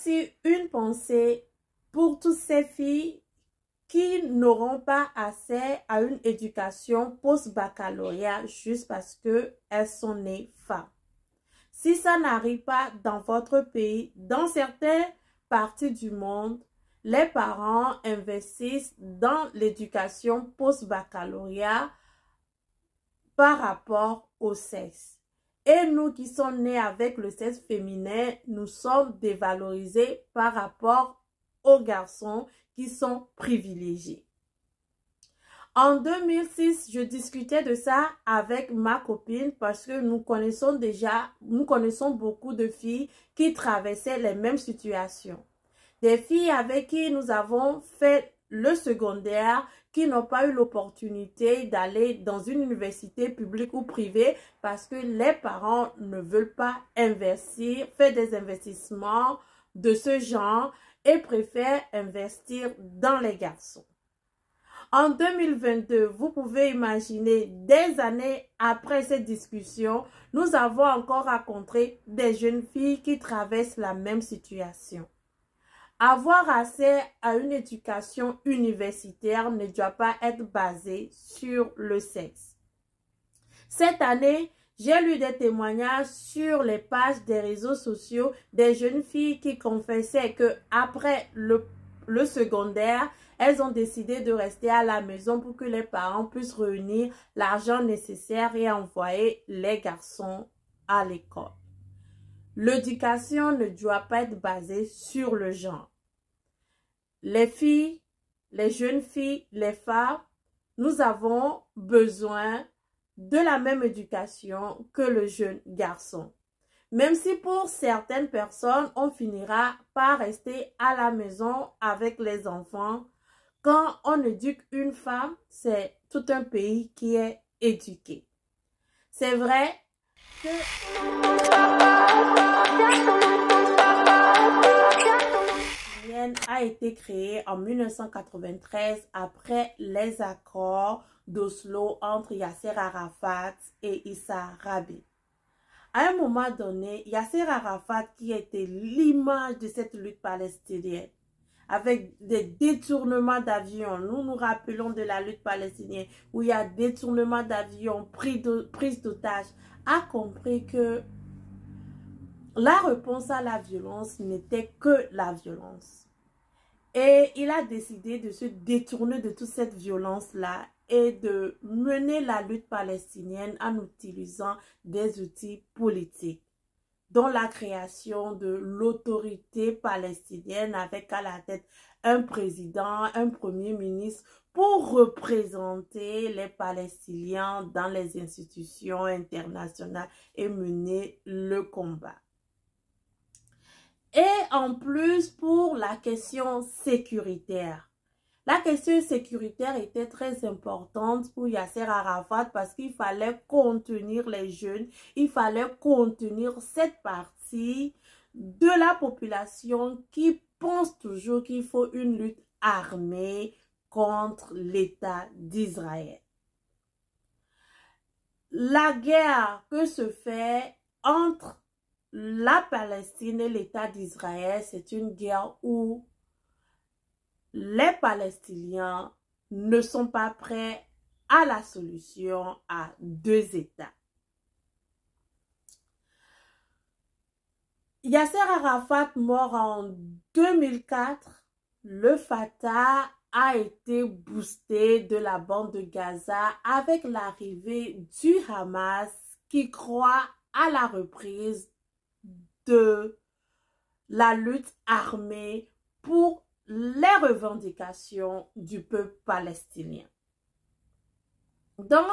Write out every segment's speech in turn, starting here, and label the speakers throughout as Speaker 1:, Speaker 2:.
Speaker 1: aussi une pensée pour toutes ces filles qui n'auront pas accès à une éducation post-baccalauréat juste parce qu'elles sont nées femmes. Si ça n'arrive pas dans votre pays, dans certaines parties du monde, les parents investissent dans l'éducation post-baccalauréat par rapport au sexe. Et nous qui sommes nés avec le sexe féminin, nous sommes dévalorisés par rapport aux garçons qui sont privilégiés. En 2006, je discutais de ça avec ma copine parce que nous connaissons beaucoup de filles qui traversaient les mêmes situations. Des filles avec qui nous avons fait le secondaire, qui n'ont pas eu l'opportunité d'aller dans une université publique ou privée parce que les parents ne veulent pas investir, faire des investissements de ce genre et préfèrent investir dans les garçons. En 2022, vous pouvez imaginer, des années après cette discussion, nous avons encore rencontré des jeunes filles qui traversent la même situation. Avoir accès à une éducation universitaire ne doit pas être basé sur le sexe. Cette année, j'ai lu des témoignages sur les pages des réseaux sociaux des jeunes filles qui confessaient qu'après le secondaire, elles ont décidé de rester à la maison pour que les parents puissent réunir l'argent nécessaire et envoyer les garçons à l'école. L'éducation ne doit pas être basée sur le genre. Les filles, les jeunes filles, les femmes, nous avons besoin de la même éducation que le jeune garçon. Même si pour certaines personnes, on finira par rester à la maison avec les enfants, quand on éduque une femme, c'est tout un pays qui est éduqué. C'est vrai que a été créée en 1993 après les accords d'Oslo entre Yasser Arafat et Issa Rabin. À un moment donné, Yasser Arafat, qui était l'image de cette lutte palestinienne, avec des détournements d'avions, nous nous rappelons de la lutte palestinienne, où il y a détournement d'avions, prise d'otages, a compris que la réponse à la violence n'était que la violence. Et il a décidé de se détourner de toute cette violence-là et de mener la lutte palestinienne en utilisant des outils politiques, dont la création de l'autorité palestinienne avec à la tête un président, un premier ministre pour représenter les Palestiniens dans les institutions internationales et mener le combat. Et en plus, pour la question sécuritaire. La question sécuritaire était très importante pour Yasser Arafat parce qu'il fallait contenir les jeunes, il fallait contenir cette partie de la population qui pense toujours qu'il faut une lutte armée contre l'État d'Israël. La guerre que se fait entre la Palestine et l'État d'Israël, c'est une guerre où les Palestiniens ne sont pas prêts à la solution à deux États. Yasser Arafat mort en 2004, le Fatah a été boosté de la bande de Gaza avec l'arrivée du Hamas qui croit à la reprise de la lutte armée pour les revendications du peuple palestinien. Donc,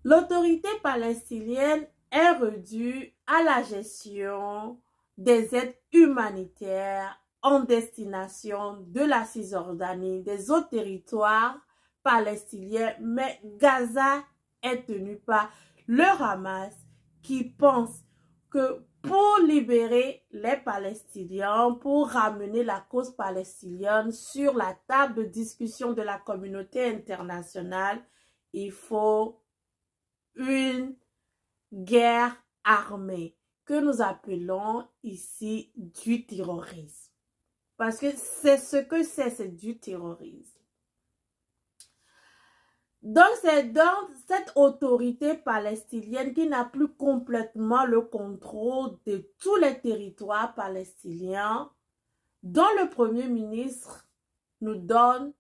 Speaker 1: l'autorité palestinienne est réduite à la gestion des aides humanitaires en destination de la Cisjordanie, des autres territoires palestiniens, mais Gaza est tenu par le Hamas qui pense que pour libérer les Palestiniens, pour ramener la cause palestinienne sur la table de discussion de la communauté internationale, il faut une guerre armée que nous appelons ici du terrorisme. Parce que c'est ce que c'est du terrorisme. Donc, c'est dans cette autorité palestinienne qui n'a plus complètement le contrôle de tous les territoires palestiniens, dont le Premier ministre nous donne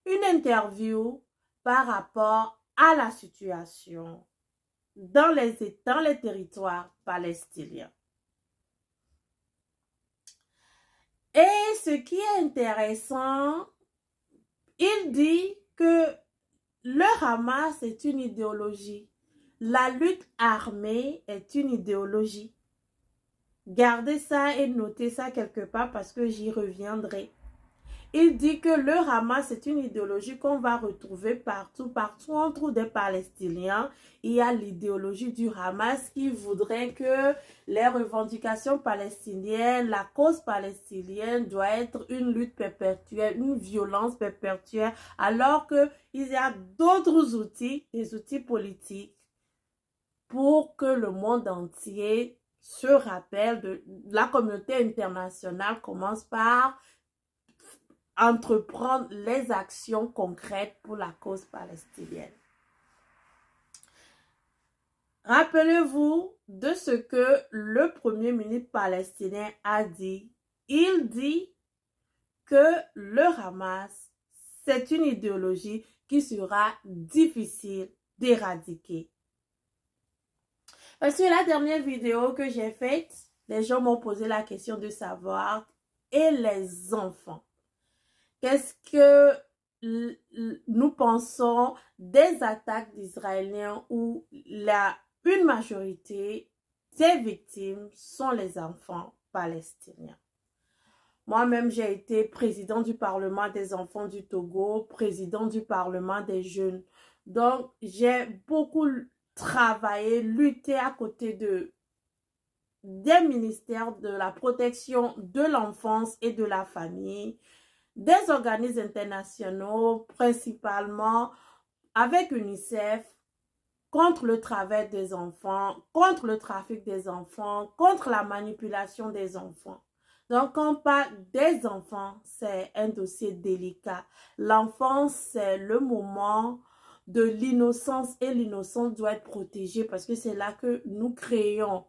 Speaker 1: une interview par rapport à la situation dans les territoires palestiniens. Et ce qui est intéressant, il dit que le Hamas est une idéologie. La lutte armée est une idéologie. Gardez ça et notez ça quelque part parce que j'y reviendrai. Il dit que le Hamas est une idéologie qu'on va retrouver partout où on trouve des Palestiniens. Il y a l'idéologie du Hamas qui voudrait que les revendications palestiniennes, la cause palestinienne doit être une lutte perpétuelle, une violence perpétuelle, alors qu'il y a d'autres outils, des outils politiques, pour que le monde entier se rappelle de la communauté internationale commence par entreprendre les actions concrètes pour la cause palestinienne. Rappelez-vous de ce que le Premier ministre palestinien a dit. Il dit que le Hamas, c'est une idéologie qui sera difficile d'éradiquer. Parce que la dernière vidéo que j'ai faite, les gens m'ont posé la question de savoir, et les enfants? Qu'est-ce que nous pensons des attaques d'Israéliens où une majorité des victimes sont les enfants palestiniens? Moi-même, j'ai été président du Parlement des enfants du Togo, président du Parlement des jeunes. Donc, j'ai beaucoup travaillé, lutté à côté des ministères de la protection de l'enfance et de la famille, des organismes internationaux, principalement avec UNICEF, contre le travail des enfants, contre le trafic des enfants, contre la manipulation des enfants. Donc, quand on parle des enfants, c'est un dossier délicat. L'enfance, c'est le moment de l'innocence et l'innocence doit être protégée parce que c'est là que nous créons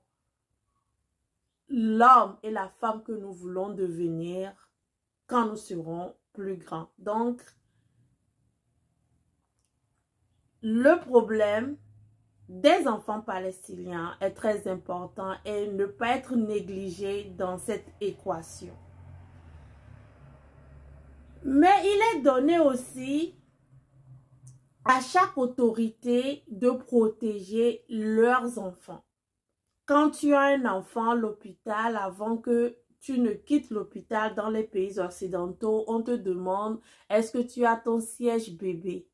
Speaker 1: l'homme et la femme que nous voulons devenir quand nous serons plus grands. Donc, le problème des enfants palestiniens est très important et ne pas être négligé dans cette équation. Mais il est donné aussi à chaque autorité de protéger leurs enfants. Quand tu as un enfant à l'hôpital, avant que tu ne quittes l'hôpital dans les pays occidentaux, on te demande est-ce que tu as ton siège bébé?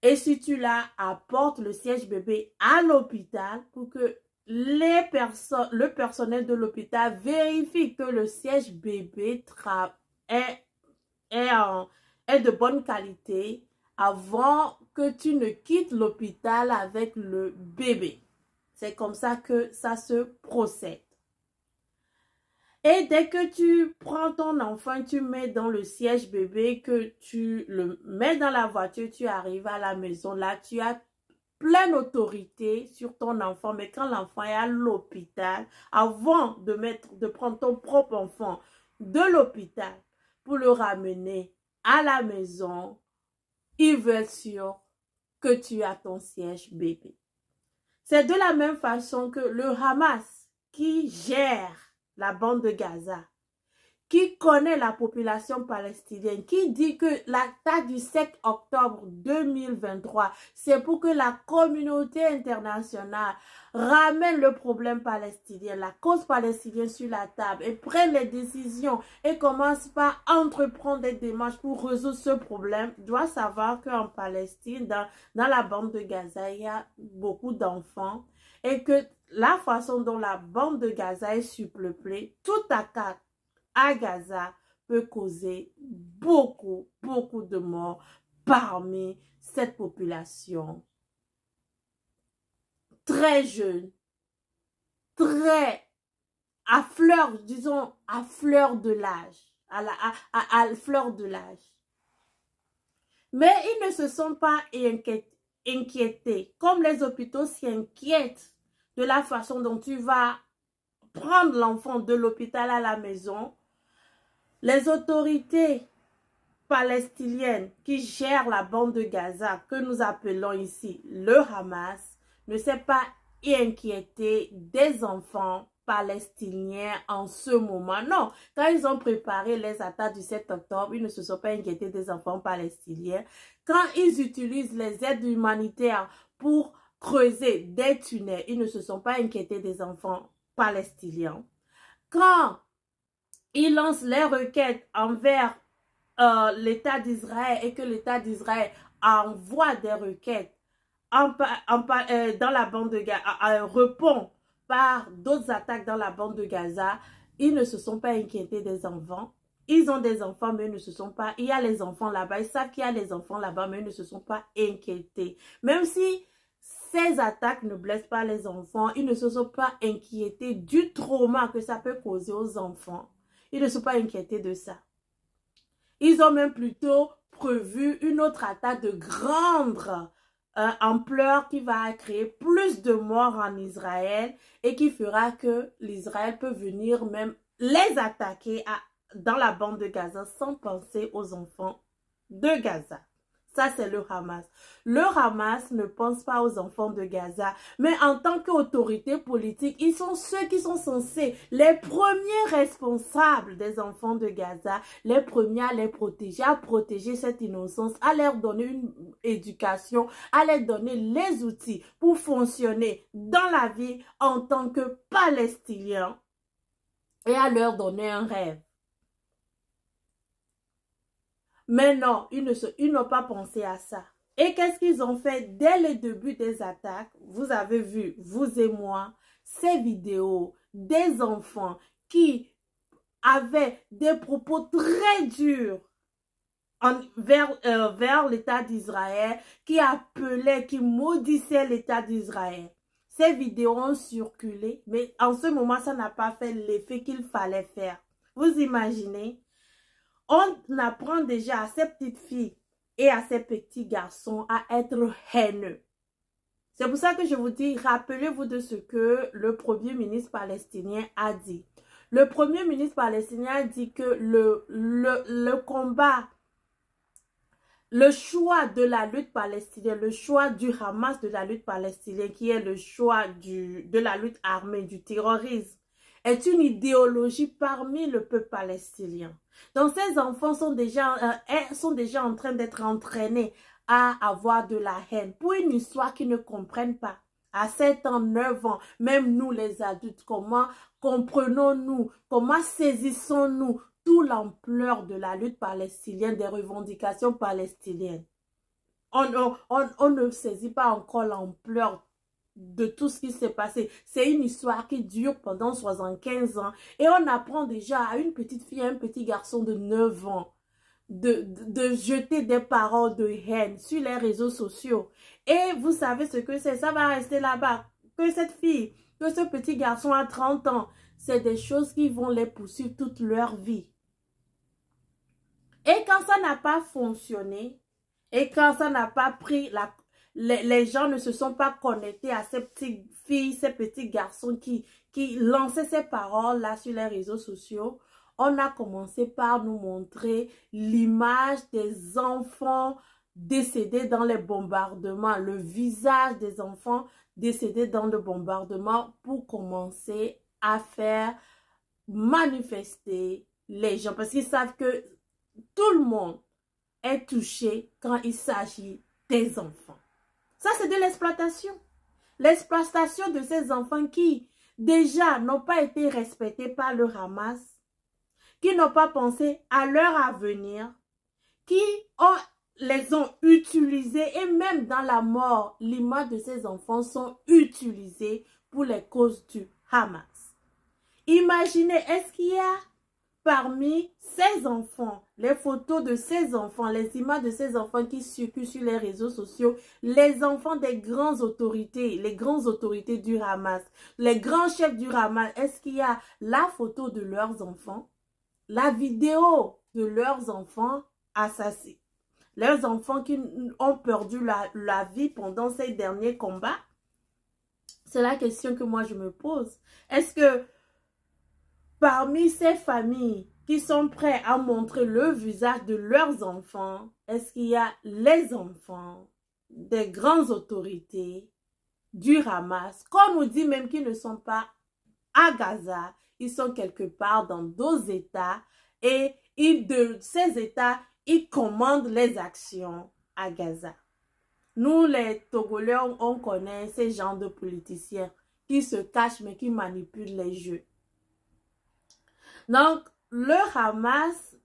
Speaker 1: Et si tu l'as, apporte le siège bébé à l'hôpital pour que le personnel de l'hôpital vérifie que le siège bébé est de bonne qualité avant que tu ne quittes l'hôpital avec le bébé. C'est comme ça que ça se procède. Et dès que tu prends ton enfant, tu mets dans le siège bébé, que tu le mets dans la voiture, tu arrives à la maison, là, tu as pleine autorité sur ton enfant. Mais quand l'enfant est à l'hôpital, avant de prendre ton propre enfant de l'hôpital pour le ramener à la maison, il veut être sûr que tu as ton siège bébé. C'est de la même façon que le Hamas qui gère la bande de Gaza, qui connaît la population palestinienne, qui dit que l'attaque du 7 octobre 2023, c'est pour que la communauté internationale ramène le problème palestinien, la cause palestinienne sur la table et prenne les décisions et commence par entreprendre des démarches pour résoudre ce problème, doit savoir qu'en Palestine, dans la bande de Gaza, il y a beaucoup d'enfants et que la façon dont la bande de Gaza est surpeuplée, toute attaque à Gaza peut causer beaucoup de morts parmi cette population très jeune très à fleur, disons, à fleur de l'âge, à fleur de l'âge. Mais ils ne se sont pas inquiétés, comme les hôpitaux s'inquiètent de la façon dont tu vas prendre l'enfant de l'hôpital à la maison. Les autorités palestiniennes qui gèrent la bande de Gaza, que nous appelons ici le Hamas, ne s'est pas inquiété des enfants palestiniens en ce moment. Non, quand ils ont préparé les attaques du 7 octobre, ils ne se sont pas inquiétés des enfants palestiniens. Quand ils utilisent les aides humanitaires pour creuser des tunnels, ils ne se sont pas inquiétés des enfants palestiniens. Quand ils lancent les requêtes envers l'État d'Israël et que l'État d'Israël envoie des requêtes dans la bande de Gaza, répond par d'autres attaques dans la bande de Gaza, ils ne se sont pas inquiétés des enfants. Ils ont des enfants, mais ils ne se sont pas... Il y a les enfants là-bas, ils savent qu'il y a les enfants là-bas, mais ils ne se sont pas inquiétés. Même si ces attaques ne blessent pas les enfants, ils ne se sont pas inquiétés du trauma que ça peut causer aux enfants. Ils ne sont pas inquiétés de ça. Ils ont même plutôt prévu une autre attaque de grande ampleur qui va créer plus de morts en Israël et qui fera que l'Israël peut venir même les attaquer dans la bande de Gaza sans penser aux enfants de Gaza. Ça, c'est le Hamas. Le Hamas ne pense pas aux enfants de Gaza, mais en tant qu'autorité politique, ils sont ceux qui sont censés, les premiers responsables des enfants de Gaza, les premiers à les protéger, à protéger cette innocence, à leur donner une éducation, à leur donner les outils pour fonctionner dans la vie en tant que Palestiniens et à leur donner un rêve. Mais non, ils n'ont pas pensé à ça. Et qu'est-ce qu'ils ont fait dès le début des attaques? Vous avez vu, vous et moi, ces vidéos des enfants qui avaient des propos très durs vers l'État d'Israël, qui appelaient, qui maudissaient l'État d'Israël. Ces vidéos ont circulé, mais en ce moment, ça n'a pas fait l'effet qu'il fallait faire. Vous imaginez? On apprend déjà à ces petites filles et à ces petits garçons à être haineux. C'est pour ça que je vous dis, rappelez-vous de ce que le premier ministre palestinien a dit. Le premier ministre palestinien a dit que le combat, le choix de la lutte palestinienne, le choix du Hamas de la lutte palestinienne, qui est le choix de la lutte armée, du terrorisme, est une idéologie parmi le peuple palestinien. Donc ces enfants sont déjà en train d'être entraînés à avoir de la haine pour une histoire qu'ils ne comprennent pas. À 7 ans, 9 ans, même nous les adultes, comment comprenons-nous, comment saisissons-nous toute l'ampleur de la lutte palestinienne, des revendications palestiniennes? On ne saisit pas encore l'ampleur de tout ce qui s'est passé. C'est une histoire qui dure pendant 75 ans. Et on apprend déjà à une petite fille, à un petit garçon de 9 ans de jeter des paroles de haine sur les réseaux sociaux. Et vous savez ce que c'est, ça va rester là-bas. Que cette fille, que ce petit garçon à 30 ans, c'est des choses qui vont les poursuivre toute leur vie. Et quand ça n'a pas fonctionné, et quand ça n'a pas pris les gens ne se sont pas connectés à ces petites filles, ces petits garçons qui lançaient ces paroles-là sur les réseaux sociaux. On a commencé par nous montrer l'image des enfants décédés dans les bombardements, le visage des enfants décédés dans le bombardement pour commencer à faire manifester les gens. Parce qu'ils savent que tout le monde est touché quand il s'agit des enfants. Ça, c'est de l'exploitation. L'exploitation de ces enfants qui, déjà, n'ont pas été respectés par le Hamas, qui n'ont pas pensé à leur avenir, qui les ont utilisés et même dans la mort, l'image de ces enfants sont utilisées pour les causes du Hamas. Imaginez, est-ce qu'il y a parmi ces enfants, les photos de ces enfants, les images de ces enfants qui circulent sur les réseaux sociaux, les enfants des grandes autorités, les grandes autorités du Hamas, les grands chefs du Hamas, est-ce qu'il y a la photo de leurs enfants, la vidéo de leurs enfants assassinés, leurs enfants qui ont perdu la vie pendant ces derniers combats? C'est la question que moi je me pose. Est-ce que parmi ces familles qui sont prêtes à montrer le visage de leurs enfants, est-ce qu'il y a les enfants des grandes autorités du Hamas, qu'on nous dit même qu'ils ne sont pas à Gaza, ils sont quelque part dans d'autres États et de ces États, ils commandent les actions à Gaza. Nous, les Togolais, on connaît ces genres de politiciens qui se cachent mais qui manipulent les jeux. Donc, le Hamas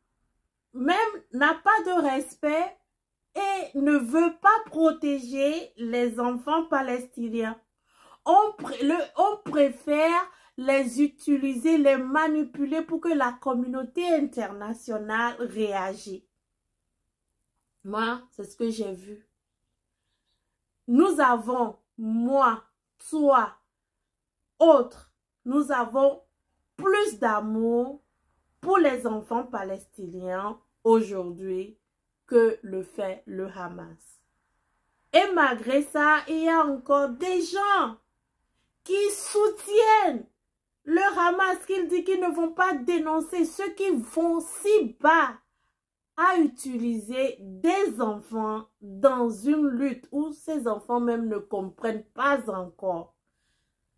Speaker 1: même n'a pas de respect et ne veut pas protéger les enfants palestiniens. On préfère les utiliser, les manipuler pour que la communauté internationale réagisse. Moi, c'est ce que j'ai vu. Nous avons, moi, toi, autres, nous avons plus d'amour pour les enfants palestiniens aujourd'hui que le fait le Hamas. Et malgré ça, il y a encore des gens qui soutiennent le Hamas, qui dit qu'ils ne vont pas dénoncer ceux qui vont si bas à utiliser des enfants dans une lutte où ces enfants même ne comprennent pas encore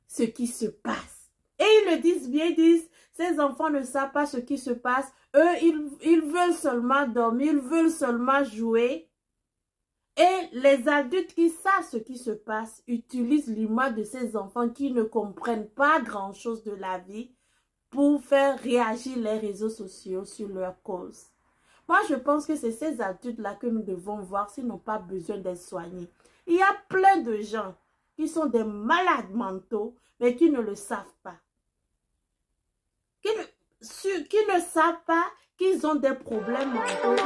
Speaker 1: ce qui se passe. Et ils le disent bien, ils disent, ces enfants ne savent pas ce qui se passe. Eux, ils veulent seulement dormir, ils veulent seulement jouer. Et les adultes qui savent ce qui se passe utilisent l'image de ces enfants qui ne comprennent pas grand-chose de la vie pour faire réagir les réseaux sociaux sur leur cause. Moi, je pense que c'est ces adultes-là que nous devons voir s'ils n'ont pas besoin d'être soignés. Il y a plein de gens qui sont des malades mentaux, mais qui ne le savent pas. Qui ne savent pas qu'ils ont des problèmes mentaux.